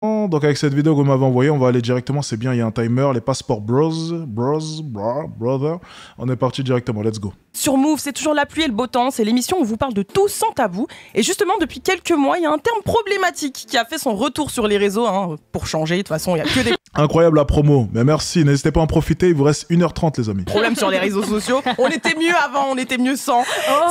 Donc avec cette vidéo que vous m'avez envoyée, on va aller directement, c'est bien, il y a un timer, les passeports brother. On est parti directement, let's go. Sur Move, c'est toujours la pluie et le beau temps, c'est l'émission où on vous parle de tout sans tabou. Et justement, depuis quelques mois, il y a un terme problématique qui a fait son retour sur les réseaux, hein, pour changer, de toute façon, il n'y a que des Incroyable la promo, mais merci, n'hésitez pas à en profiter, il vous reste 1h30 les amis. problèmes sur les réseaux sociaux. On était mieux avant, on était mieux sans.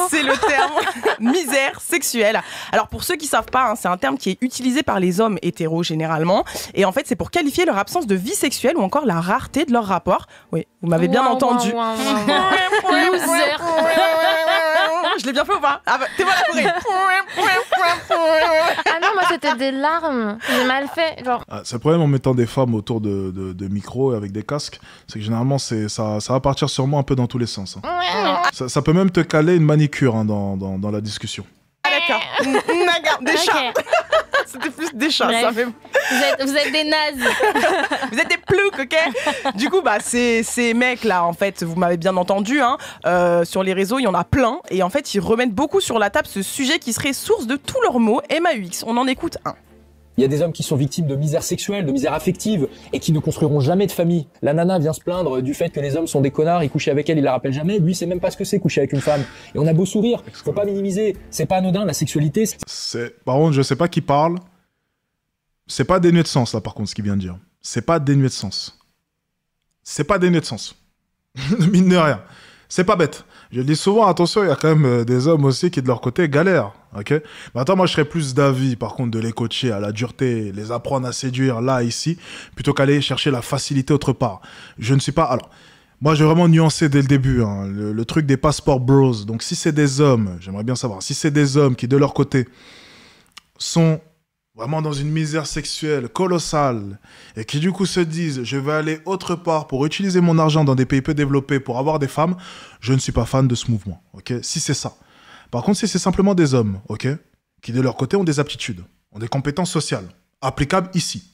C'est le terme misère sexuelle. Alors pour ceux qui savent pas, hein, c'est un terme qui est utilisé par les hommes hétéros généralement. Et en fait, c'est pour qualifier leur absence de vie sexuelle ou encore la rareté de leur rapport. Oui, vous m'avez bien entendu. Loser. Je l'ai bien fait ou pas? Ah bah, t'es mal à Ah non, moi c'était des larmes. J'ai mal fait. Genre. Ah, c'est le problème en mettant des femmes autour de micros et avec des casques, c'est que généralement ça va partir sûrement un peu dans tous les sens. Hein. Ça peut même te caler une manicure hein, dans la discussion. Ah d'accord. Des chats. C'était plus des chats, Bref. ça fait... Vous êtes des nazes. Vous êtes des ploucs, ok? Du coup, bah, ces mecs-là, en fait, vous m'avez bien entendu, hein, sur les réseaux, il y en a plein. Et en fait, ils remettent beaucoup sur la table ce sujet qui serait source de tous leurs maux. MAUX, on en écoute un. Il y a des hommes qui sont victimes de misère sexuelle, de misère affective, et qui ne construiront jamais de famille. La nana vient se plaindre du fait que les hommes sont des connards, il couche avec elle, il la rappelle jamais. Lui, c'est même pas ce que c'est coucher avec une femme. Et on a beau sourire, faut pas minimiser. C'est pas anodin, la sexualité. Par contre, je sais pas qui parle. C'est pas dénué de sens, là, par contre, ce qu'il vient de dire. C'est pas dénué de sens. C'est pas dénué de sens. Mine de rien. C'est pas bête. Je le dis souvent, attention, il y a quand même des hommes aussi qui, de leur côté, galèrent. Ok. Mais attends, moi, je serais plus d'avis, par contre, de les coacher à la dureté, les apprendre à séduire là, ici, plutôt qu'aller chercher la facilité autre part. Je ne suis pas... Alors, moi, j'ai vraiment nuancé dès le début, hein, le truc des passports bros. Donc, si c'est des hommes, j'aimerais bien savoir, si c'est des hommes qui, de leur côté, sont vraiment dans une misère sexuelle colossale et qui du coup se disent je vais aller autre part pour utiliser mon argent dans des pays peu développés pour avoir des femmes, je ne suis pas fan de ce mouvement, ok? Si c'est ça. Par contre, si c'est simplement des hommes, ok, qui de leur côté ont des aptitudes, ont des compétences sociales, applicables ici.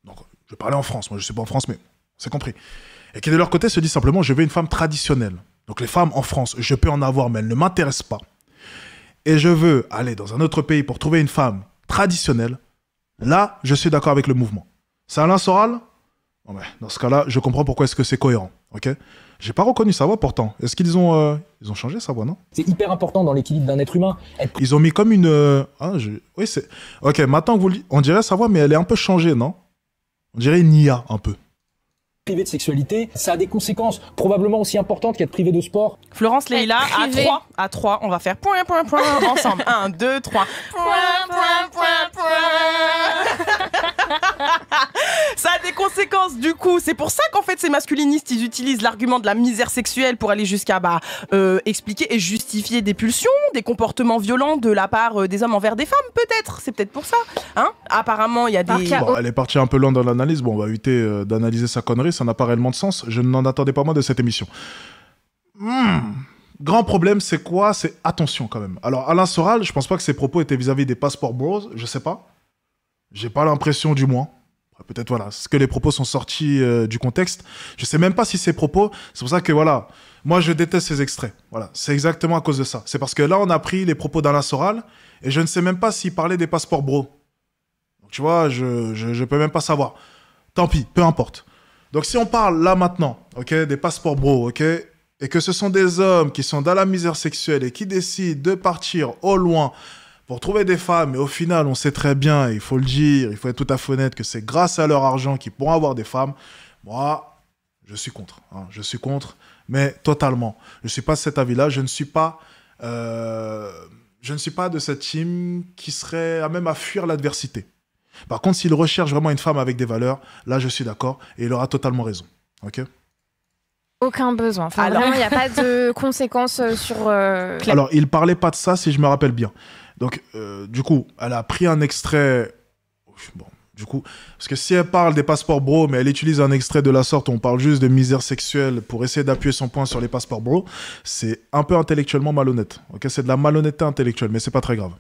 Donc, je vais parler en France, moi je ne suis pas en France, mais c'est compris. Et qui de leur côté se disent simplement je veux une femme traditionnelle. Donc les femmes en France, je peux en avoir, mais elles ne m'intéressent pas. Et je veux aller dans un autre pays pour trouver une femme traditionnelle, là, je suis d'accord avec le mouvement. C'est Alain Soral? Bon ben, dans ce cas-là, je comprends pourquoi est-ce que c'est cohérent, ok? J'ai pas reconnu sa voix pourtant. Est-ce qu'ils ont changé sa voix, non? C'est hyper important dans l'équilibre d'un être humain. Être Ils ont mis comme une... Oui, c'est... Ok, maintenant que vous le dites, on dirait sa voix, mais elle est un peu changée, non? On dirait une IA, un peu. privé de sexualité, ça a des conséquences probablement aussi importantes qu'être privé de sport. Florence Leïla, Privé. à 3, on va faire point ensemble. 1, 2, 3. Ça a des conséquences du coup. C'est pour ça qu'en fait ces masculinistes ils utilisent l'argument de la misère sexuelle pour aller jusqu'à expliquer et justifier des pulsions, des comportements violents de la part des hommes envers des femmes peut-être. C'est peut-être pour ça. Hein, apparemment il y a des... Bon, elle est partie un peu loin dans l'analyse. Bon, on va éviter d'analyser sa connerie. Ça n'a pas réellement de sens. Je n'en attendais pas moins de cette émission. Grand problème, c'est quoi? C'est attention quand même. Alors, Alain Soral, je pense pas que ses propos étaient vis-à-vis des passports bros. Je sais pas. J'ai pas l'impression du moins. Peut-être, voilà, est-ce que les propos sont sortis du contexte? Je sais même pas si ces propos... C'est pour ça que, voilà, moi, je déteste ces extraits. Voilà, c'est exactement à cause de ça. C'est parce que là, on a pris les propos d'Alain Soral et je ne sais même pas s'il parlait des passeports bros. Donc, tu vois, je peux même pas savoir. Tant pis, peu importe. Donc, si on parle là, maintenant, ok, des passeports bros, ok, et que ce sont des hommes qui sont dans la misère sexuelle et qui décident de partir au loin pour trouver des femmes, et au final, on sait très bien, il faut le dire, il faut être tout à fait honnête, que c'est grâce à leur argent qu'ils pourront avoir des femmes. Moi, je suis contre. Hein, je suis contre, mais totalement. Je ne suis pas de cet avis-là. Je ne suis pas de cette team qui serait à même à fuir l'adversité. Par contre, s'il recherche vraiment une femme avec des valeurs, là, je suis d'accord, et il aura totalement raison. Ok ? Aucun besoin. Enfin, Alors... vraiment, il n'y a pas de conséquences sur... Alors, il parlait pas de ça, si je me rappelle bien. Donc, du coup, elle a pris un extrait... Bon, du coup... Parce que si elle parle des passeports bro, mais elle utilise un extrait de la sorte où on parle juste de misère sexuelle pour essayer d'appuyer son point sur les passeports bro, c'est un peu intellectuellement malhonnête. Ok, c'est de la malhonnêteté intellectuelle, mais c'est pas très grave.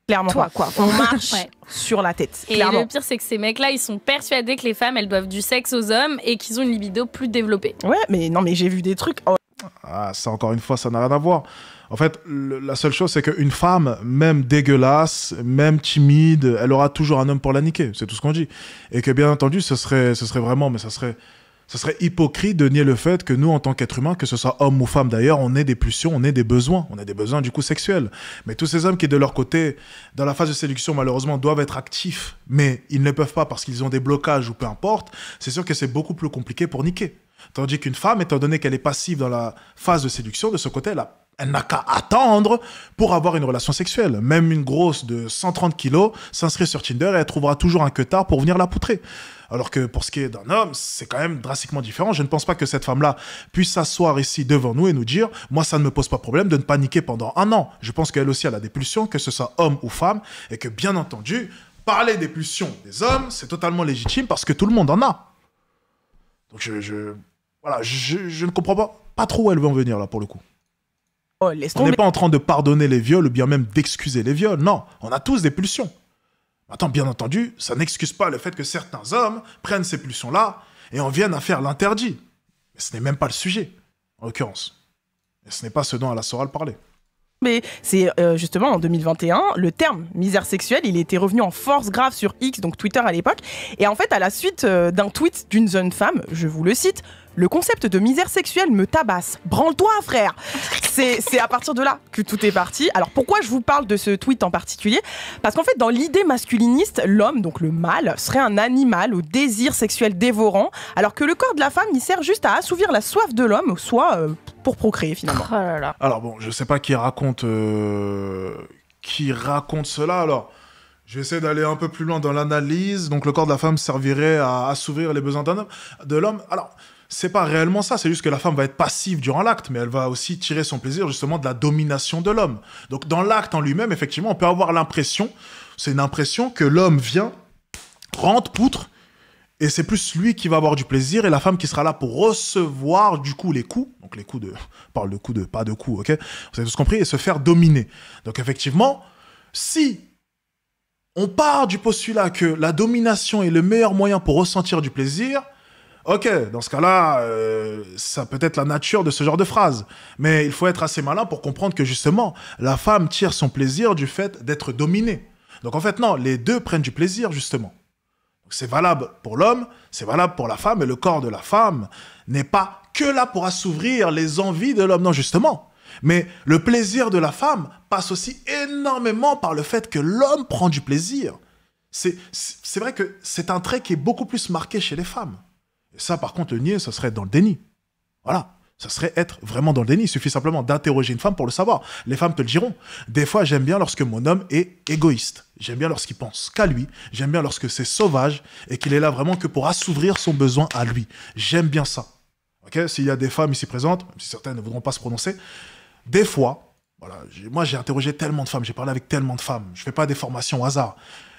Clairement Toi, quoi. On marche Ouais. sur la tête. Et Clairement. le pire, c'est que ces mecs-là, ils sont persuadés que les femmes, elles doivent du sexe aux hommes et qu'ils ont une libido plus développée. Ouais, mais non, mais j'ai vu des trucs... Oh. Ah, ça, encore une fois, ça n'a rien à voir. En fait, la seule chose, c'est qu'une femme, même dégueulasse, même timide, elle aura toujours un homme pour la niquer. C'est tout ce qu'on dit. Et que, bien entendu, ce serait vraiment... Mais ça serait hypocrite de nier le fait que nous, en tant qu'êtres humains, que ce soit homme ou femme d'ailleurs, on ait des pulsions, on ait des besoins. On a des besoins, du coup, sexuels. Mais tous ces hommes qui, de leur côté, dans la phase de séduction, malheureusement, doivent être actifs, mais ils ne peuvent pas parce qu'ils ont des blocages ou peu importe, c'est sûr que c'est beaucoup plus compliqué pour niquer. Tandis qu'une femme, étant donné qu'elle est passive dans la phase de séduction, de ce côté, elle n'a qu'à attendre pour avoir une relation sexuelle. Même une grosse de 130 kilos s'inscrit sur Tinder et elle trouvera toujours un queutard pour venir la poutrer. Alors que pour ce qui est d'un homme, c'est quand même drastiquement différent. Je ne pense pas que cette femme-là puisse s'asseoir ici devant nous et nous dire « Moi, ça ne me pose pas problème de ne pas niquer pendant 1 an. » Je pense qu'elle aussi, elle a des pulsions, que ce soit homme ou femme, et que bien entendu, parler des pulsions des hommes, c'est totalement légitime parce que tout le monde en a. Donc je ne comprends pas trop où elle veut en venir là pour le coup. Oh, laisse On tomber. n'est pas en train de pardonner les viols ou bien même d'excuser les viols. Non, on a tous des pulsions. Attends, bien entendu, ça n'excuse pas le fait que certains hommes prennent ces pulsions-là et en viennent à faire l'interdit. Mais ce n'est même pas le sujet, en l'occurrence. Et ce n'est pas ce dont Alla Soral parlait. Mais c'est justement en 2021, le terme misère sexuelle, il était revenu en force grave sur X, donc Twitter à l'époque. Et en fait, à la suite d'un tweet d'une jeune femme, je vous le cite, le concept de misère sexuelle me tabasse. Branle-toi, frère. C'est à partir de là que tout est parti. Alors pourquoi je vous parle de ce tweet en particulier? Parce qu'en fait, dans l'idée masculiniste, l'homme, donc le mâle, serait un animal au désir sexuel dévorant, alors que le corps de la femme, il sert juste à assouvir la soif de l'homme, soit pour procréer finalement. Oh là là. Alors bon, je sais pas qui raconte cela. Alors, je vais essayer d'aller un peu plus loin dans l'analyse. Donc, le corps de la femme servirait à assouvir les besoins de l'homme. Alors, c'est pas réellement ça. C'est juste que la femme va être passive durant l'acte, mais elle va aussi tirer son plaisir justement de la domination de l'homme. Donc, dans l'acte en lui-même, effectivement, on peut avoir l'impression, c'est une impression que l'homme vient, rentre, poutre, et c'est plus lui qui va avoir du plaisir et la femme qui sera là pour recevoir du coup les coups. Donc les coups de... On parle de coups de... Pas de coups, ok? Vous avez tous compris? Et se faire dominer. Donc effectivement, si on part du postulat que la domination est le meilleur moyen pour ressentir du plaisir, ok, dans ce cas-là, ça peut être la nature de ce genre de phrase. Mais il faut être assez malin pour comprendre que justement, la femme tire son plaisir du fait d'être dominée. Donc en fait, non, les deux prennent du plaisir justement. C'est valable pour l'homme, c'est valable pour la femme, et le corps de la femme n'est pas que là pour assouvir les envies de l'homme, non, justement. Mais le plaisir de la femme passe aussi énormément par le fait que l'homme prend du plaisir. C'est vrai que c'est un trait qui est beaucoup plus marqué chez les femmes. Et ça, par contre, le nier, ça serait être dans le déni. Voilà. Ça serait être vraiment dans le déni. Il suffit simplement d'interroger une femme pour le savoir. Les femmes te le diront. Des fois, j'aime bien lorsque mon homme est égoïste. J'aime bien lorsqu'il pense qu'à lui. J'aime bien lorsque c'est sauvage et qu'il est là vraiment que pour assouvir son besoin à lui. J'aime bien ça. Ok? S'il y a des femmes ici présentes, même si certaines ne voudront pas se prononcer, des fois, voilà, moi j'ai interrogé tellement de femmes, j'ai parlé avec tellement de femmes. Je fais pas des formations au hasard.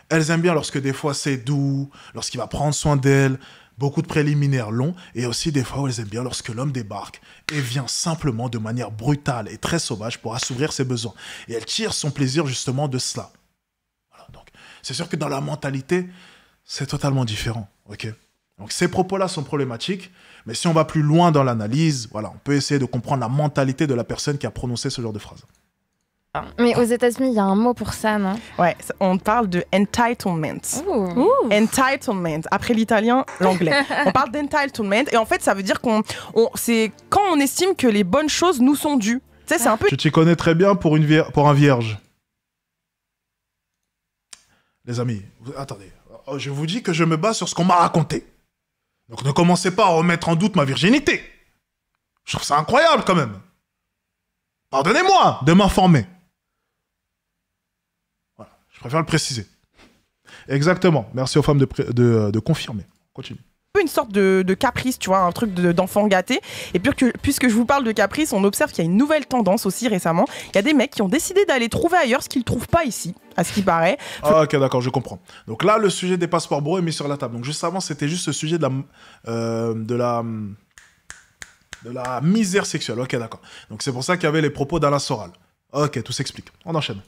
Elles aiment bien lorsque des fois c'est doux, lorsqu'il va prendre soin d'elles, beaucoup de préliminaires longs, et aussi des fois où elles aiment bien lorsque l'homme débarque et vient simplement de manière brutale et très sauvage pour assouvir ses besoins. Et elle tire son plaisir justement de cela. Voilà, donc c'est sûr que dans la mentalité, c'est totalement différent. Ok? Donc ces propos-là sont problématiques, mais si on va plus loin dans l'analyse, voilà, on peut essayer de comprendre la mentalité de la personne qui a prononcé ce genre de phrase. Mais aux États-Unis, il y a un mot pour ça, non? Ouais, on parle de entitlement. Ouh. Entitlement. Après l'italien, l'anglais. On parle d'entitlement et en fait, ça veut dire c'est quand on estime que les bonnes choses nous sont dues. Tu sais, c'est un peu... Tu t'y connais très bien pour un vierge. Les amis, attendez. Je vous dis que je me base sur ce qu'on m'a raconté. Donc ne commencez pas à remettre en doute ma virginité. Je trouve ça incroyable quand même. Pardonnez-moi de m'informer. Voilà, je préfère le préciser. Exactement. Merci aux femmes de confirmer. Continue. Une sorte de caprice, tu vois, un truc d'enfant gâté. Et puisque je vous parle de caprice, on observe qu'il y a une nouvelle tendance aussi récemment. Il y a des mecs qui ont décidé d'aller trouver ailleurs ce qu'ils ne trouvent pas ici, à ce qui paraît. Ah, ok, d'accord, je comprends. Donc là, le sujet des passeports bro est mis sur la table. Donc juste avant, c'était juste ce sujet de la misère sexuelle. Ok, d'accord. Donc c'est pour ça qu'il y avait les propos d'Alain Soral. Ok, tout s'explique. On enchaîne.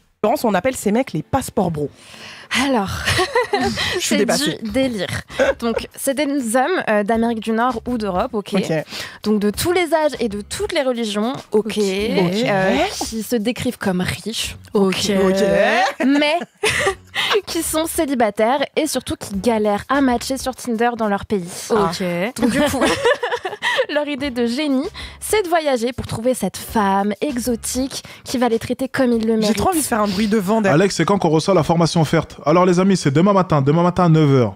On appelle ces mecs les passeports bro. Alors, Je suis c'est dépassée. du délire. Donc, c'est des hommes d'Amérique du Nord ou d'Europe, ok. Donc, de tous les âges et de toutes les religions, ok. Qui se décrivent comme riches, ok. Mais qui sont célibataires et surtout qui galèrent à matcher sur Tinder dans leur pays. Ok. Donc, du coup, leur idée de génie, c'est de voyager pour trouver cette femme exotique qui va les traiter comme ils le méritent. J'ai trop envie de faire un bruit de vent derrière. Alex, c'est quand qu'on reçoit la formation offerte? Alors les amis, c'est demain matin à 9h.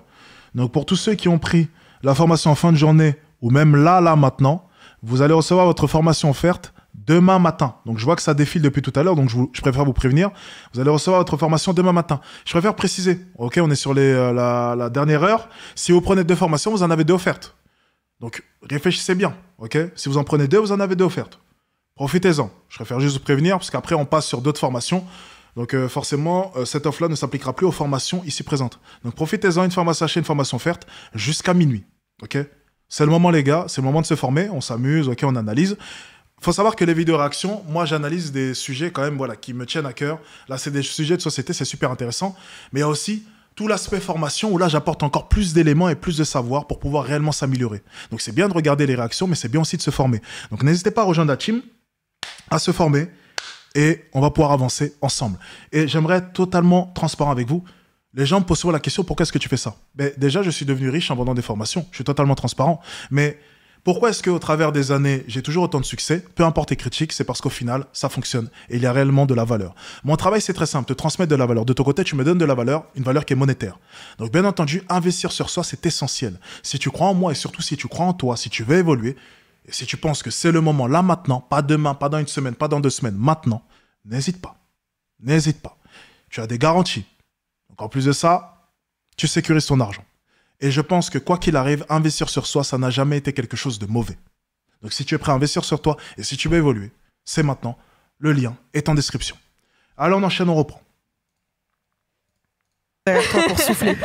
Donc pour tous ceux qui ont pris la formation en fin de journée, ou même là maintenant, vous allez recevoir votre formation offerte demain matin. Donc je vois que ça défile depuis tout à l'heure, donc je préfère vous prévenir. Vous allez recevoir votre formation demain matin. Je préfère préciser, ok, on est sur la dernière heure. Si vous prenez 2 formations, vous en avez 2 offertes. Donc réfléchissez bien, ok? Si vous en prenez 2, vous en avez 2 offertes. Profitez-en. Je préfère juste vous prévenir, parce qu'après on passe sur d'autres formations. Donc forcément, cette offre-là ne s'appliquera plus aux formations ici présentes. Donc profitez-en, une formation sachet, une formation offerte, jusqu'à minuit. Ok? C'est le moment les gars, c'est le moment de se former, on s'amuse, ok, on analyse. Faut savoir que les vidéos réactions, moi j'analyse des sujets quand même voilà, qui me tiennent à cœur. Là c'est des sujets de société, c'est super intéressant. Mais il y a aussi tout l'aspect formation où là j'apporte encore plus d'éléments et plus de savoir pour pouvoir réellement s'améliorer. Donc c'est bien de regarder les réactions, mais c'est bien aussi de se former. Donc n'hésitez pas à rejoindre la team, à se former. Et on va pouvoir avancer ensemble. Et j'aimerais être totalement transparent avec vous. Les gens me posent souvent la question, pourquoi est-ce que tu fais ça? Ben, déjà, je suis devenu riche en vendant des formations. Je suis totalement transparent. Mais pourquoi est-ce qu'au travers des années, j'ai toujours autant de succès? Peu importe les critiques, c'est parce qu'au final, ça fonctionne. Et il y a réellement de la valeur. Mon travail, c'est très simple. Te transmettre de la valeur. De ton côté, tu me donnes de la valeur, une valeur qui est monétaire. Donc, bien entendu, investir sur soi, c'est essentiel. Si tu crois en moi et surtout si tu crois en toi, si tu veux évoluer, et si tu penses que c'est le moment, là, maintenant, pas demain, pas dans une semaine, pas dans 2 semaines, maintenant, n'hésite pas. N'hésite pas. Tu as des garanties. Donc, en plus de ça, tu sécurises ton argent. Et je pense que quoi qu'il arrive, investir sur soi, ça n'a jamais été quelque chose de mauvais. Donc, si tu es prêt à investir sur toi et si tu veux évoluer, c'est maintenant. Le lien est en description. Allez, on enchaîne, on reprend. Derrière toi pour souffler.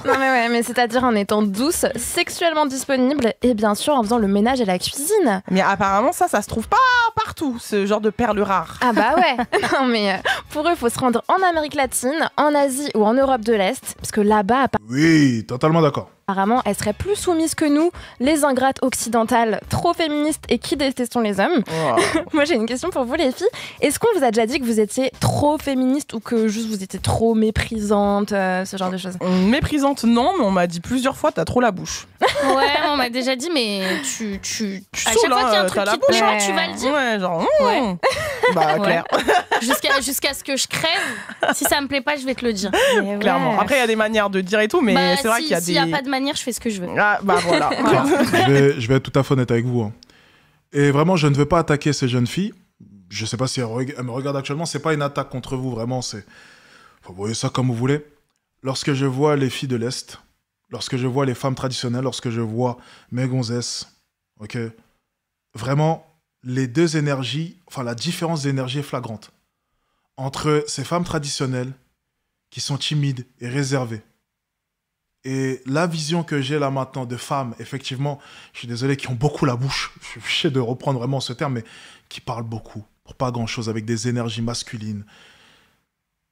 Non mais c'est-à-dire en étant douce, sexuellement disponible et bien sûr en faisant le ménage et la cuisine. Mais apparemment ça se trouve pas partout, ce genre de perles rares. Ah bah ouais. Non mais pour eux, il faut se rendre en Amérique latine, en Asie ou en Europe de l'Est, parce que là-bas, Oui, totalement d'accord. apparemment, elles seraient plus soumises que nous, les ingrates occidentales, trop féministes et qui détestons les hommes. Wow. Moi j'ai une question pour vous les filles. Est-ce qu'on vous a déjà dit que vous étiez trop féministe ou que juste vous étiez trop méprisante, ce genre de choses? Méprisante non, mais on m'a dit plusieurs fois t'as trop la bouche. Ouais, on m'a déjà dit, mais tu à chaque saoules, fois qu'il y a un hein, truc t'as la qui te plaît, bouche. tu vas le dire. Ouais, genre. Ouais. Bah Ouais. clair. Jusqu'à ce que je crève. Si ça me plaît pas, je vais te le dire. Mais Clairement. ouais. Après il y a des manières de dire et tout, mais Bah, c'est vrai qu'il y a s'il des. y a pas de manière, je fais ce que je veux. Ah bah voilà. Je vais être tout à fait honnête avec vous. Hein. Et vraiment, je ne veux pas attaquer ces jeunes filles. Je ne sais pas si elles me regardent actuellement. C'est pas une attaque contre vous, vraiment. Vous voyez ça comme vous voulez. Lorsque je vois les filles de l'Est, lorsque je vois les femmes traditionnelles, lorsque je vois mes gonzesses, ok, vraiment, les deux énergies, enfin la différence d'énergie est flagrante. Entre ces femmes traditionnelles qui sont timides et réservées, et la vision que j'ai là maintenant de femmes, effectivement, je suis désolé, qui ont beaucoup la bouche, je suis fiché de reprendre vraiment ce terme, mais qui parlent beaucoup, pour pas grand-chose, avec des énergies masculines.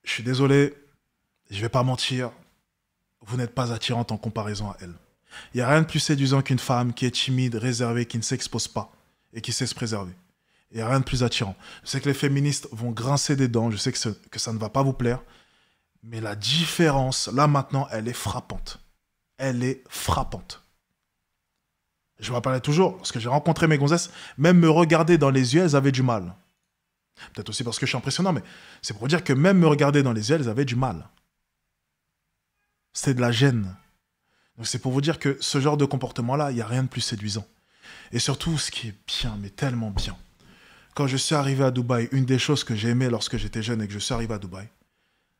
Je suis désolé, je vais pas mentir, vous n'êtes pas attirante en comparaison à elles. Il n'y a rien de plus séduisant qu'une femme qui est timide, réservée, qui ne s'expose pas et qui sait se préserver. Il n'y a rien de plus attirant. Je sais que les féministes vont grincer des dents, je sais que ça ne va pas vous plaire, mais la différence, là maintenant, elle est frappante. Elle est frappante. Je me rappellerai toujours, lorsque j'ai rencontré mes gonzesses, même me regarder dans les yeux, elles avaient du mal. Peut-être aussi parce que je suis impressionnant, mais c'est pour dire que même me regarder dans les yeux, elles avaient du mal. C'était de la gêne. Donc c'est pour vous dire que ce genre de comportement-là, il n'y a rien de plus séduisant. Et surtout, ce qui est bien, mais tellement bien, quand je suis arrivé à Dubaï, une des choses que j'ai aimé lorsque j'étais jeune et que je suis arrivé à Dubaï,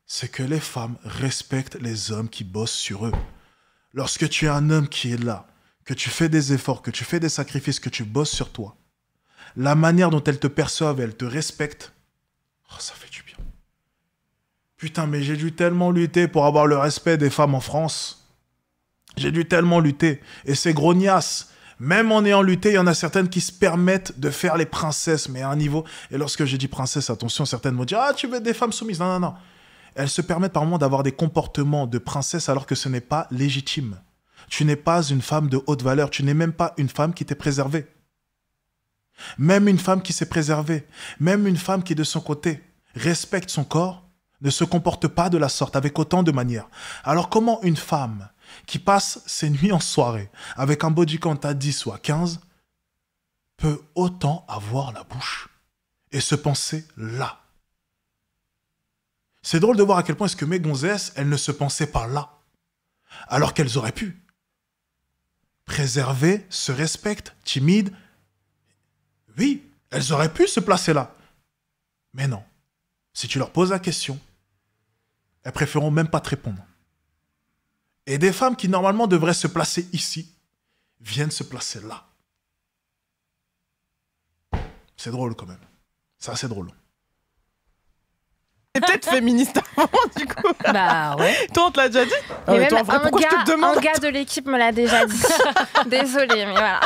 c'est que les femmes respectent les hommes qui bossent sur eux. Lorsque tu es un homme qui est là, que tu fais des efforts, que tu fais des sacrifices, que tu bosses sur toi, la manière dont elles te perçoivent et elles te respectent, oh, ça fait du bien. Putain, mais j'ai dû tellement lutter pour avoir le respect des femmes en France. J'ai dû tellement lutter. Et ces grognasses Même en ayant lutté, il y en a certaines qui se permettent de faire les princesses, mais à un niveau... Et lorsque je dis princesse, attention, certaines vont dire « Ah, tu veux des femmes soumises ?» Non, non, non. Elles se permettent par moments d'avoir des comportements de princesse alors que ce n'est pas légitime. Tu n'es pas une femme de haute valeur. Tu n'es même pas une femme qui t'est préservée. Même une femme qui s'est préservée, même une femme qui, de son côté, respecte son corps, ne se comporte pas de la sorte, avec autant de manières. Alors comment une femme qui passe ses nuits en soirée, avec un body count à 10 ou à 15, peut autant avoir la bouche et se penser là? C'est drôle de voir à quel point est-ce que mes gonzesses, elles ne se pensaient pas là, alors qu'elles auraient pu. Préservées, se respectent, timides. Oui, elles auraient pu se placer là. Mais non. Si tu leur poses la question, elles préféreront même pas te répondre. Et des femmes qui normalement devraient se placer ici, viennent se placer là. C'est drôle quand même. C'est assez drôle. T'es peut-être féministe avant, du coup. Bah ouais. Toi, on te l'a déjà dit. Mais même toi, en vrai, pourquoi je te demande un gars de l'équipe me l'a déjà dit. Désolée, mais voilà.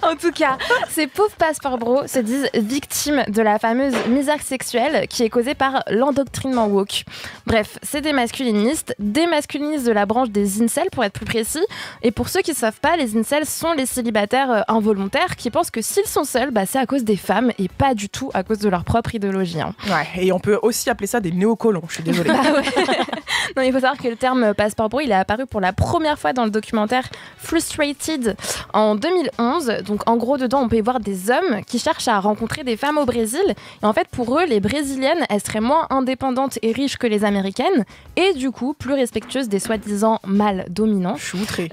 En tout cas, ces pauvres passeports bro se disent victimes de la fameuse misère sexuelle qui est causée par l'endoctrinement woke. Bref, c'est des masculinistes de la branche des incels pour être plus précis. Et pour ceux qui ne savent pas, les incels sont les célibataires involontaires qui pensent que s'ils sont seuls, bah, c'est à cause des femmes et pas du tout à cause de leur propre idéologie. Hein. Ouais, et on peut aussi appeler ça des néocolons, je suis désolée. Bah ouais. Non, il faut savoir que le terme passeport bro, il est apparu pour la première fois dans le documentaire Frustrated en 2011. Donc en gros, dedans, on peut y voir des hommes qui cherchent à rencontrer des femmes au Brésil. Et en fait, pour eux, les brésiliennes, elles seraient moins indépendantes et riches que les américaines. Et du coup, plus respectueuses des soi-disant mâles dominants. Je suis outrée.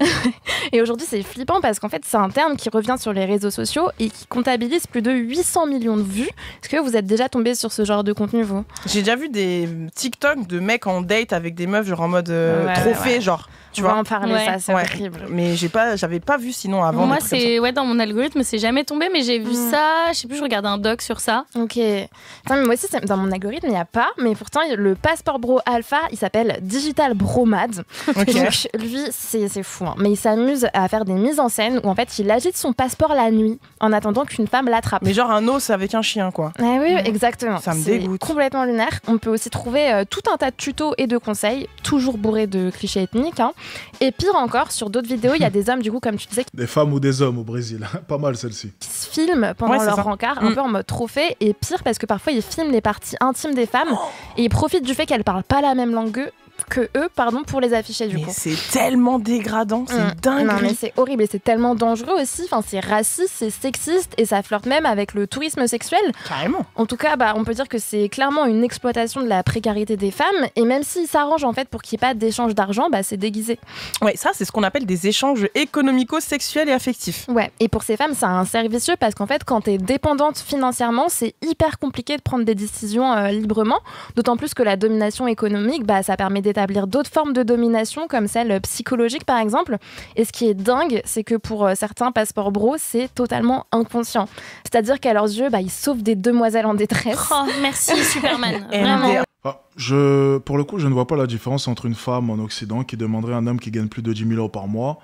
Et aujourd'hui, c'est flippant parce qu'en fait, c'est un terme qui revient sur les réseaux sociaux et qui comptabilise plus de 800 millions de vues. Est-ce que vous êtes déjà tombé sur ce genre de contenu, vous? J'ai déjà vu des TikTok de mecs en date avec des meufs, genre en mode trophée, genre. Tu vas vois en parler, ça, c'est horrible. Mais j'avais pas vu sinon avant. Moi, c'est dans mon algorithme, c'est jamais tombé, mais j'ai vu ça. Je sais plus, je regardais un doc sur ça. Ok. Enfin, mais moi aussi, dans mon algorithme, il n'y a pas, mais pourtant, le passeport bro alpha, il s'appelle Digital Bromad. Okay. Donc, lui, c'est fou, hein. Mais il s'amuse à faire des mises en scène où en fait, il agite son passeport la nuit en attendant qu'une femme l'attrape. Mais genre un os avec un chien, quoi. Ah oui, exactement. Ça me c'est dégoûte. Complètement lunaire. On peut aussi trouver tout un tas de tutos et de conseils, toujours bourrés de clichés ethniques. Hein. Et pire encore, sur d'autres vidéos, il y a des hommes, du coup, comme tu disais, des femmes ou des hommes au Brésil. Pas mal celle-ci. Qui se filment pendant leur rencard, un peu en mode trophée. Et pire, parce que parfois, ils filment les parties intimes des femmes et ils profitent du fait qu'elles parlent pas la même langue que eux, pour les afficher du coup. C'est tellement dégradant, c'est dingue. Non mais c'est horrible et c'est tellement dangereux aussi. Enfin, c'est raciste, c'est sexiste et ça flirte même avec le tourisme sexuel. Carrément. En tout cas, on peut dire que c'est clairement une exploitation de la précarité des femmes et même s'ils s'arrangent en fait pour qu'il n'y ait pas d'échange d'argent, c'est déguisé. Ouais, ça c'est ce qu'on appelle des échanges économico-sexuels et affectifs. Ouais, et pour ces femmes, c'est un cercle vicieux parce qu'en fait, quand t'es dépendante financièrement, c'est hyper compliqué de prendre des décisions librement. D'autant plus que la domination économique, ça permet d'établir d'autres formes de domination comme celle psychologique par exemple. Et ce qui est dingue, c'est que pour certains passeports bro, c'est totalement inconscient. C'est-à-dire qu'à leurs yeux, ils sauvent des demoiselles en détresse. Oh, merci Superman. Vraiment. Pour le coup, je ne vois pas la différence entre une femme en Occident qui demanderait à un homme qui gagne plus de 10 000 euros par mois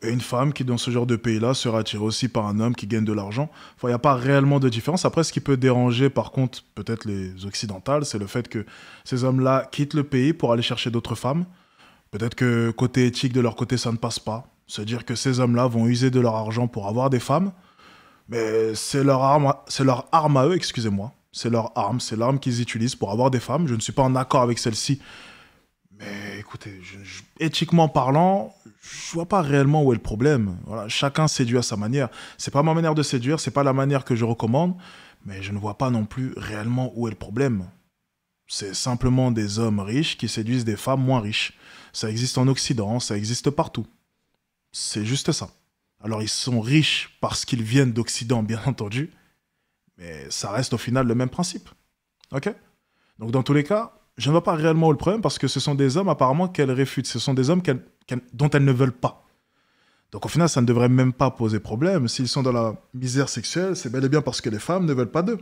et une femme qui, dans ce genre de pays-là, sera attirée aussi par un homme qui gagne de l'argent. Enfin, il n'y a pas réellement de différence. Après, ce qui peut déranger, par contre, peut-être les occidentales, c'est le fait que ces hommes-là quittent le pays pour aller chercher d'autres femmes. Peut-être que côté éthique, de leur côté, ça ne passe pas. Se dire que ces hommes-là vont user de leur argent pour avoir des femmes, mais c'est leur arme à eux, excusez-moi. C'est leur arme, c'est l'arme qu'ils utilisent pour avoir des femmes. Je ne suis pas en accord avec celle-ci. Mais écoutez, éthiquement parlant, je vois pas réellement où est le problème. Voilà, chacun séduit à sa manière. C'est pas ma manière de séduire, c'est pas la manière que je recommande, mais je ne vois pas non plus réellement où est le problème. C'est simplement des hommes riches qui séduisent des femmes moins riches. Ça existe en Occident, ça existe partout. C'est juste ça. Alors ils sont riches parce qu'ils viennent d'Occident, bien entendu, mais ça reste au final le même principe. Ok ? Donc dans tous les cas, je ne vois pas réellement où est le problème parce que ce sont des hommes apparemment qu'elles réfutent. Ce sont des hommes dont elles ne veulent pas. Donc au final, ça ne devrait même pas poser problème. S'ils sont dans la misère sexuelle, c'est bel et bien parce que les femmes ne veulent pas d'eux.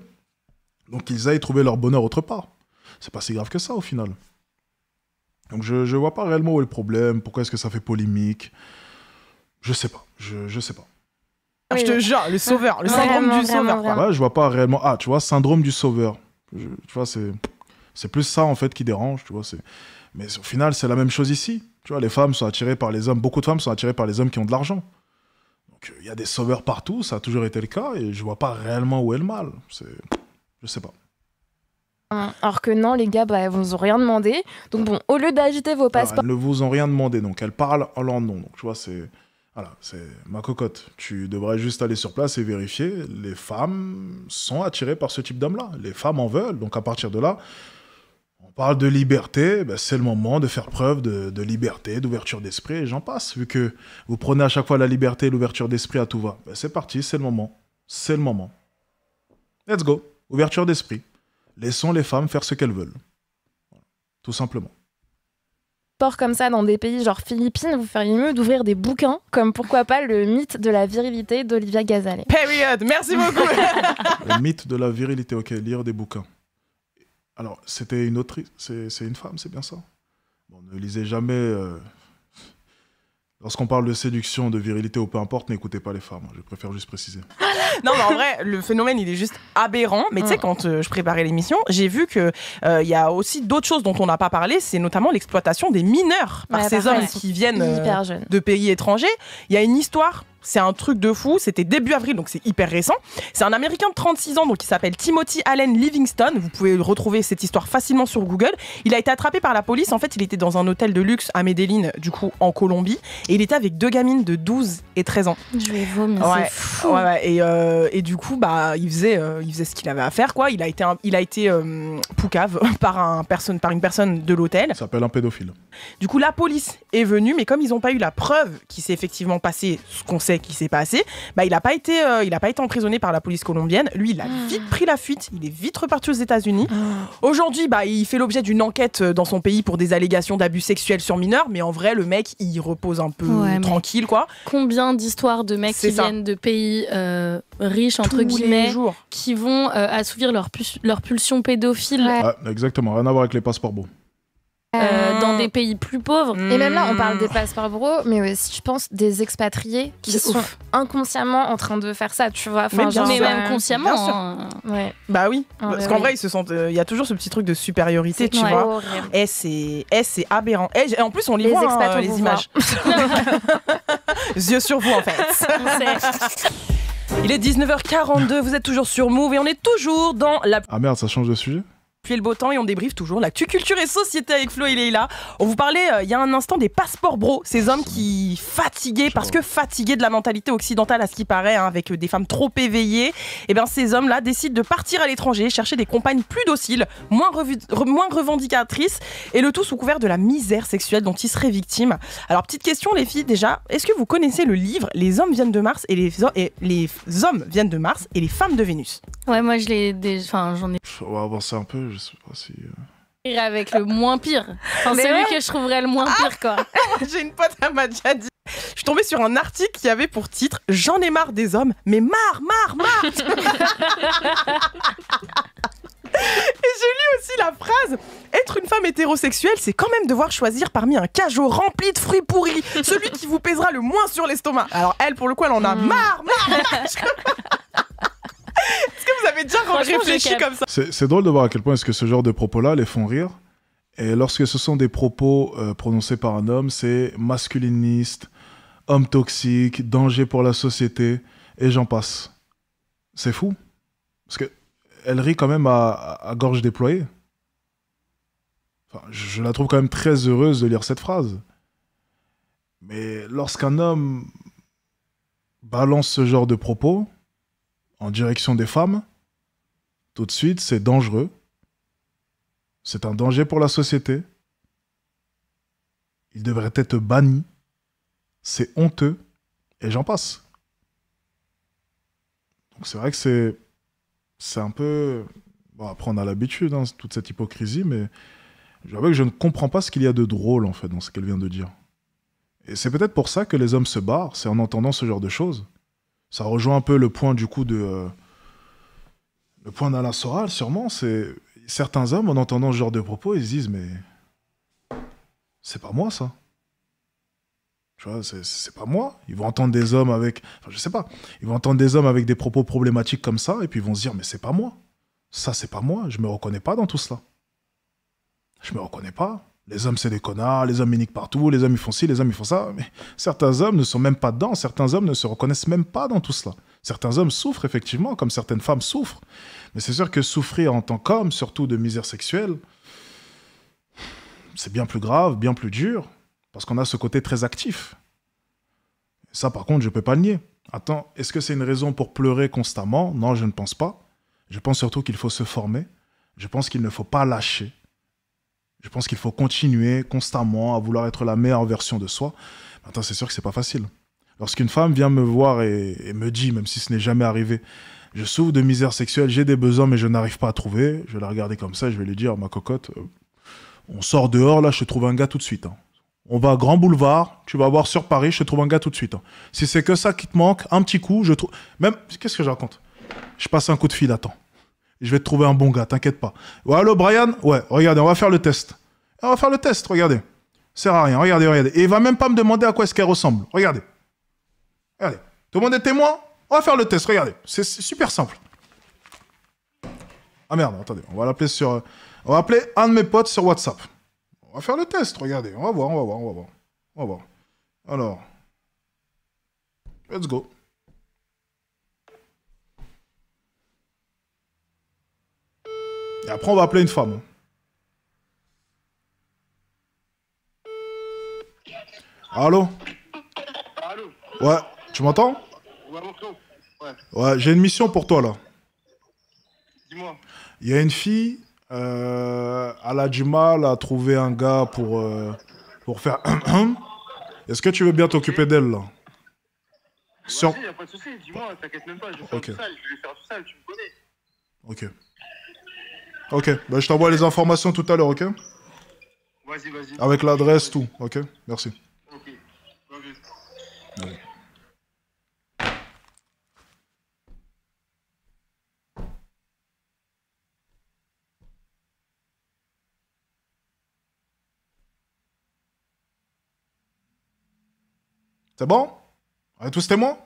Donc ils aillent trouver leur bonheur autre part. C'est pas si grave que ça au final. Donc je vois pas réellement où est le problème. Pourquoi est-ce que ça fait polémique ? Je sais pas. Je sais pas. Oui. Je te jure, le sauveur, le syndrome du sauveur. Vraiment. Ouais, je vois pas réellement. Ah, tu vois, syndrome du sauveur. Tu vois, c'est plus ça en fait qui dérange. Tu vois, mais au final, c'est la même chose ici. Tu vois, les femmes sont attirées par les hommes. Beaucoup de femmes sont attirées par les hommes qui ont de l'argent. Donc, il y a des sauveurs partout. Ça a toujours été le cas. Et je vois pas réellement où est le mal. Je sais pas. Alors que non, les gars, elles vous ont rien demandé. Donc bon, au lieu d'agiter vos passeports... Elles ne vous ont rien demandé. Donc, elles parlent en leur nom. Donc, tu vois, Voilà, c'est ma cocotte. Tu devrais juste aller sur place et vérifier. Les femmes sont attirées par ce type d'homme-là. Les femmes en veulent. Donc, à partir de là... On parle de liberté, c'est le moment de faire preuve de liberté, d'ouverture d'esprit, et j'en passe. Vu que vous prenez à chaque fois la liberté et l'ouverture d'esprit à tout va. C'est parti, c'est le moment. C'est le moment. Let's go. Ouverture d'esprit. Laissons les femmes faire ce qu'elles veulent. Voilà. Tout simplement. Comme ça dans des pays genre Philippines, vous feriez mieux d'ouvrir des bouquins, comme pourquoi pas le mythe de la virilité d'Olivia Gazaleh. Period. Merci beaucoup. Le mythe de la virilité, ok, lire des bouquins. Alors, c'était une autrice, c'est une femme, c'est bien ça? Bon, ne lisez jamais... Lorsqu'on parle de séduction, de virilité ou peu importe, n'écoutez pas les femmes. Je préfère juste préciser. Non, mais en vrai, le phénomène, il est juste aberrant. Mais tu sais, quand je préparais l'émission, j'ai vu qu'il y a aussi d'autres choses dont on n'a pas parlé. C'est notamment l'exploitation des mineurs par ces hommes qui viennent de pays étrangers. Il y a une histoire... C'est un truc de fou, c'était début avril, donc c'est hyper récent. C'est un Américain de 36 ans, donc il s'appelle Timothy Allen Livingston. Vous pouvez retrouver cette histoire facilement sur Google. Il a été attrapé par la police. En fait, il était dans un hôtel de luxe à Medellín, du coup, en Colombie. Et il était avec 2 gamines de 12 et 13 ans. Je vais vomir, c'est fou. Et du coup, il faisait ce qu'il avait à faire, quoi. Il a été poucave par une personne de l'hôtel. Ça s'appelle un pédophile. Du coup, la police est venue, mais comme ils n'ont pas eu la preuve qu'il s'est effectivement passé ce qu'on sait qui s'est passé, il n'a pas été emprisonné par la police colombienne. Lui, il a vite pris la fuite. Il est vite reparti aux États-Unis. Aujourd'hui, il fait l'objet d'une enquête dans son pays pour des allégations d'abus sexuels sur mineurs, mais en vrai, le mec, il repose un peu tranquille, quoi. Combien d'histoires de mecs qui viennent de pays riches, entre guillemets, qui vont assouvir leur pulsion pédophile. Ouais, exactement, rien à voir avec les passeports beaux. Dans des pays plus pauvres. Et même là, on parle des passeports bros, mais aussi, je pense, des expatriés qui sont inconsciemment en train de faire ça, tu vois. Mais même consciemment. Ouais. Bah oui, parce qu'en vrai, ils se sentent. Il y a toujours ce petit truc de supériorité, tu vois. Et c'est aberrant. Et en plus, on les voit, les images. Yeux sur vous, en fait. Il est 19h42, vous êtes toujours sur Move et on est toujours dans la... Ah merde, ça change de sujet? Puis le beau temps et on débriefe toujours l'actu culture et société avec Flo et Leïla. On vous parlait il y a un instant des passeports bros, ces hommes qui fatigués de la mentalité occidentale à ce qui paraît, avec des femmes trop éveillées, et bien ces hommes-là décident de partir à l'étranger, chercher des compagnes plus dociles, moins revendicatrices, et le tout sous couvert de la misère sexuelle dont ils seraient victimes. Alors petite question les filles déjà, est-ce que vous connaissez le livre Les hommes viennent de Mars et les hommes viennent de Mars et les femmes de Vénus? Ouais, moi j'en ai. On va avancer un peu, je sais pas si... Avec le moins pire. Enfin, celui que je trouverais le moins pire, quoi. J'ai une pote, elle m'a déjà dit. Je suis tombée sur un article qui avait pour titre « J'en ai marre des hommes, mais marre !» Et je lis aussi la phrase « Être une femme hétérosexuelle, c'est quand même devoir choisir parmi un cajot rempli de fruits pourris, celui qui vous pèsera le moins sur l'estomac. » Alors elle, pour le coup, elle en a marre. Est-ce que vous avez déjà réfléchi comme ça? C'est drôle de voir à quel point est-ce que ce genre de propos-là les font rire. Et lorsque ce sont des propos prononcés par un homme, c'est masculiniste, homme toxique, danger pour la société, et j'en passe. C'est fou. Parce qu'elle rit quand même à gorge déployée. Enfin, je la trouve quand même très heureuse de lire cette phrase. Mais lorsqu'un homme balance ce genre de propos en direction des femmes, tout de suite, c'est dangereux. C'est un danger pour la société. Il devrait être banni. C'est honteux. Et j'en passe. Donc c'est vrai que c'est un peu... Bon, après, on a l'habitude, toute cette hypocrisie, mais j'avoue que je ne comprends pas ce qu'il y a de drôle, en fait, dans ce qu'elle vient de dire. Et c'est peut-être pour ça que les hommes se barrent, c'est en entendant ce genre de choses. Ça rejoint un peu le point, du coup, le point d'Alain Soral, sûrement, c'est... Certains hommes, en entendant ce genre de propos, ils se disent « Mais... c'est pas moi, ça. » Tu vois, c'est pas moi. Ils vont entendre des hommes avec... Enfin, je sais pas. Ils vont entendre des hommes avec des propos problématiques comme ça, et puis ils vont se dire, mais c'est pas moi. Ça, c'est pas moi. Je me reconnais pas dans tout cela. Je me reconnais pas. Les hommes, c'est des connards. Les hommes, ils niquent partout. Les hommes, ils font ci, les hommes, ils font ça. Mais certains hommes ne sont même pas dedans. Certains hommes ne se reconnaissent même pas dans tout cela. Certains hommes souffrent, effectivement, comme certaines femmes souffrent. Mais c'est sûr que souffrir en tant qu'homme, surtout de misère sexuelle, c'est bien plus grave, bien plus dur, parce qu'on a ce côté très actif. Et ça, par contre, je ne peux pas le nier. Attends, est-ce que c'est une raison pour pleurer constamment? Non, je ne pense pas. Je pense surtout qu'il faut se former. Je pense qu'il ne faut pas lâcher. Je pense qu'il faut continuer constamment à vouloir être la meilleure version de soi. Maintenant, c'est sûr que c'est pas facile. Lorsqu'une femme vient me voir et me dit, même si ce n'est jamais arrivé, je souffre de misère sexuelle, j'ai des besoins, mais je n'arrive pas à trouver, je vais la regarder comme ça, je vais lui dire, ma cocotte, on sort dehors, là, je te trouve un gars tout de suite. Hein. On va à Grand Boulevard, tu vas voir sur Paris, je te trouve un gars tout de suite. Hein. Si c'est que ça qui te manque, un petit coup, je trouve... Même, qu'est-ce que je raconte? Je passe un coup de fil, attends. Je vais te trouver un bon gars, t'inquiète pas. Ouais, allô, Brian? Ouais, regardez, on va faire le test. On va faire le test, regardez. Sert à rien, regardez, regardez. Et il va même pas me demander à quoi est-ce qu'elle ressemble. Regardez. Regardez. Tout le monde est témoin? On va faire le test, regardez. C'est super simple. Ah merde, attendez. On va l'appeler sur... On va appeler un de mes potes sur WhatsApp. On va faire le test, regardez. On va voir, on va voir, on va voir. On va voir. Alors. Let's go. Et après, on va appeler une femme. Allô? Allô? Ouais, tu m'entends? Ouais, mon frère. Ouais. Ouais, j'ai une mission pour toi, là. Dis-moi. Il y a une fille, elle a du mal à trouver un gars pour faire... Est-ce que tu veux bien t'occuper d'elle, là? Sur... Vas-y, y'a pas de soucis, dis-moi, t'inquiète même pas, je vais faire tout seul, je vais faire tout seul, tu me connais. Ok. Ok, bah, je t'envoie les informations tout à l'heure, ok? Vas-y, vas-y. Avec l'adresse, tout, ok? Merci. Ok. Allez. C'est bon? On est tous témoins?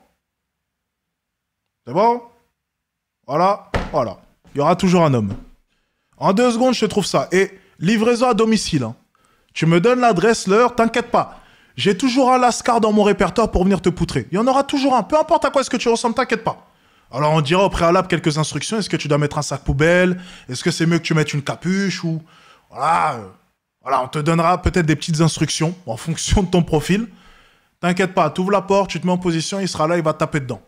C'est bon? Voilà, voilà. Il y aura toujours un homme. En 2 secondes, je te trouve ça. Et livraison à domicile. Hein. Tu me donnes l'adresse, l'heure, t'inquiète pas. J'ai toujours un lascar dans mon répertoire pour venir te poutrer. Il y en aura toujours un. Peu importe à quoi est-ce que tu ressembles, t'inquiète pas. Alors on dira au préalable quelques instructions. Est-ce que tu dois mettre un sac poubelle? Est-ce que c'est mieux que tu mettes une capuche ou... Voilà, voilà, on te donnera peut-être des petites instructions en fonction de ton profil. T'inquiète pas, tu ouvres la porte, tu te mets en position, il sera là, il va te taper dedans.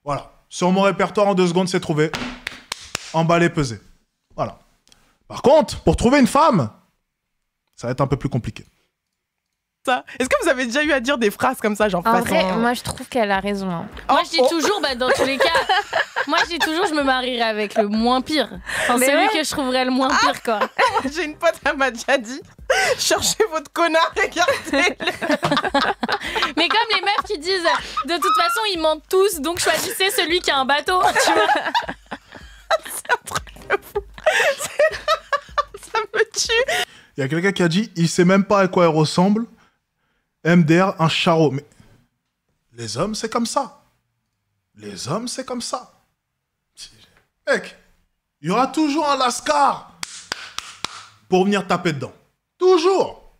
Voilà. Sur mon répertoire, en 2 secondes, c'est trouvé. Emballé, pesé. Voilà. Par contre, pour trouver une femme, ça va être un peu plus compliqué. Est-ce que vous avez déjà eu à dire des phrases comme ça, genre En vrai, moi je trouve qu'elle a raison. Hein. Moi je dis toujours, bah, dans tous les cas, moi je dis toujours je me marierai avec le moins pire. Enfin, c'est lui que je trouverais le moins pire, quoi. J'ai une pote, elle m'a déjà dit, cherchez votre connard, regardez-le. Mais comme les meufs qui disent, de toute façon ils mentent tous, donc choisissez celui qui a un bateau, tu vois. C'est un truc de fou. Ça me tue. Il y a quelqu'un qui a dit, il sait même pas à quoi elle ressemble. MDR, un charreau. Mais les hommes, c'est comme ça. Les hommes, c'est comme ça. Mec, il y aura toujours un lascar pour venir taper dedans. Toujours.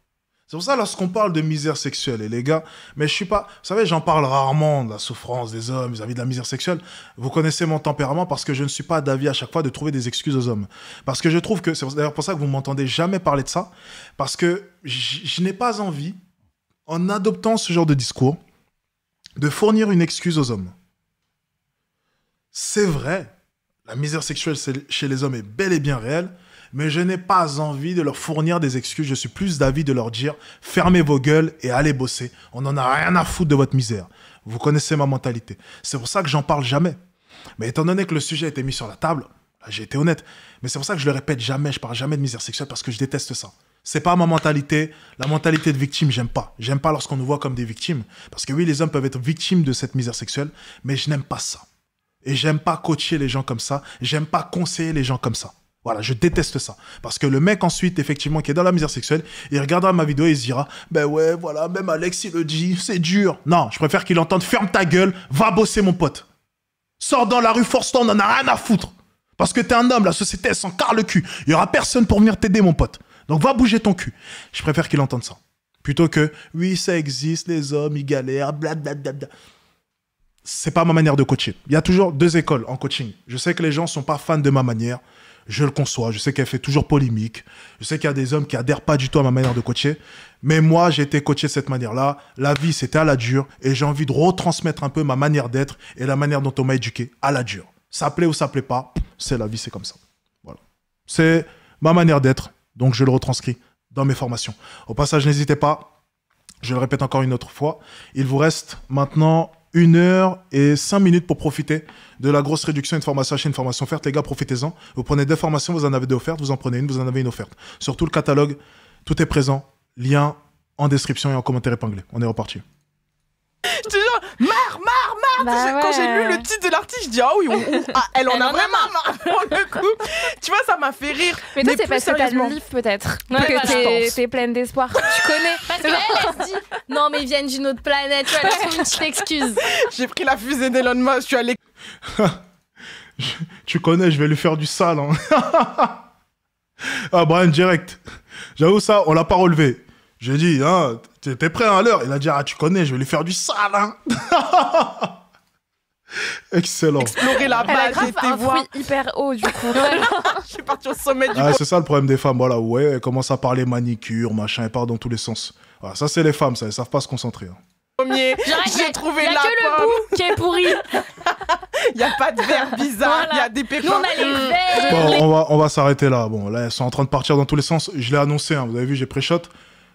C'est pour ça, lorsqu'on parle de misère sexuelle, et les gars, mais je suis pas... Vous savez, j'en parle rarement de la souffrance des hommes vis-à-vis de la misère sexuelle. Vous connaissez mon tempérament parce que je ne suis pas d'avis à chaque fois de trouver des excuses aux hommes. Parce que je trouve que... C'est d'ailleurs pour ça que vous ne m'entendez jamais parler de ça. Parce que je n'ai pas envie, en adoptant ce genre de discours, de fournir une excuse aux hommes. C'est vrai, la misère sexuelle chez les hommes est bel et bien réelle, mais je n'ai pas envie de leur fournir des excuses. Je suis plus d'avis de leur dire « Fermez vos gueules et allez bosser. On n'en a rien à foutre de votre misère. » Vous connaissez ma mentalité. C'est pour ça que j'en parle jamais. Mais étant donné que le sujet a été mis sur la table, là, j'ai été honnête. Mais c'est pour ça que je le répète jamais. Je parle jamais de misère sexuelle parce que je déteste ça. C'est pas ma mentalité. La mentalité de victime, j'aime pas. J'aime pas lorsqu'on nous voit comme des victimes. Parce que oui, les hommes peuvent être victimes de cette misère sexuelle, mais je n'aime pas ça. Et j'aime pas coacher les gens comme ça. J'aime pas conseiller les gens comme ça. Voilà. Voilà, je déteste ça. Parce que le mec ensuite, effectivement, qui est dans la misère sexuelle, il regardera ma vidéo et il se dira, ben ouais, voilà, même Alex, il le dit, c'est dur. Non, je préfère qu'il entende, ferme ta gueule, va bosser mon pote. Sors dans la rue, force-toi, on en a rien à foutre. Parce que t'es un homme, la société, elle s'en carre le cul. Il y aura personne pour venir t'aider, mon pote. Donc va bouger ton cul. Je préfère qu'il entende ça. Plutôt que, oui, ça existe, les hommes, ils galèrent, blablabla. C'est pas ma manière de coacher. Il y a toujours deux écoles en coaching. Je sais que les gens sont pas fans de ma manière. Je le conçois. Je sais qu'elle fait toujours polémique. Je sais qu'il y a des hommes qui adhèrent pas du tout à ma manière de coacher. Mais moi, j'ai été coaché de cette manière-là. La vie, c'était à la dure. Et j'ai envie de retransmettre un peu ma manière d'être et la manière dont on m'a éduqué à la dure. Ça plaît ou ça plaît pas, c'est la vie, c'est comme ça. Voilà. C'est ma manière d'être. Donc, je le retranscris dans mes formations. Au passage, n'hésitez pas. Je le répète encore une autre fois. Il vous reste maintenant 1 heure et 5 minutes pour profiter de la grosse réduction. Une formation achetée, une formation offerte. Les gars, profitez-en. Vous prenez 2 formations, vous en avez 2 offertes. Vous en prenez une, vous en avez une offerte. Sur tout le catalogue, tout est présent. Lien en description et en commentaire épinglé. On est reparti. Je te jure, marre. Quand j'ai lu le titre de l'article, je dis ah oui, elle en a vraiment marre pour le coup. Tu vois, ça m'a fait rire. Mais toi, c'est parce que t'as le livre peut-être. Que t'es pleine d'espoir. Tu connais. Parce qu'elle, elle se dit non, mais ils viennent d'une autre planète. Tu vois, elle trouve une petite excuse. J'ai pris la fusée d'Elon Musk, je suis allé. Tu connais, je vais lui faire du sale. Hein. Ah, Brian, direct. J'avoue, ça, on l'a pas relevé. J'ai dit, hein, t'es prêt à l'heure? Il a dit, ah, tu connais, je vais lui faire du sale. Hein. Excellent. Explorer la base, j'ai été voir. Hyper haut, du coup. Je suis parti au sommet du c'est ça le problème des femmes. Voilà, ouais, elles commencent à parler manicure, machin, elles partent dans tous les sens. Voilà, ça, c'est les femmes, ça, elles savent pas se concentrer. Hein. J'ai trouvé la pomme. Il y a que le bout qui est pourri. Il n'y a pas de verre bizarre, il y a des pépins. Nous, on a les verres. Bon, on va s'arrêter là. Bon, là, elles sont en train de partir dans tous les sens. Je l'ai annoncé, hein, vous avez vu, j'ai pré-shot.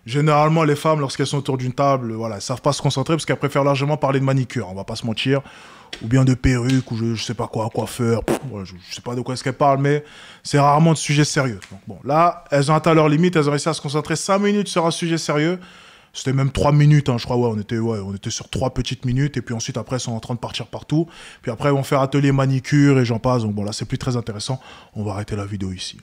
Généralement, les femmes, lorsqu'elles sont autour d'une table, voilà, elles savent pas se concentrer parce qu'elles préfèrent largement parler de manicure, on va pas se mentir. Ou bien de perruque, ou je sais pas quoi, coiffeur. Voilà, je sais pas de quoi est-ce qu'elles parlent, mais c'est rarement de sujets sérieux. Donc bon, là, elles ont atteint leur limite, elles ont réussi à se concentrer 5 minutes sur un sujet sérieux. C'était même 3 minutes, hein, je crois, on était sur 3 petites minutes, et puis ensuite, après, elles sont en train de partir partout. Puis après, ils vont faire atelier manicure, et j'en passe. Donc bon, là, c'est plus très intéressant. On va arrêter la vidéo ici.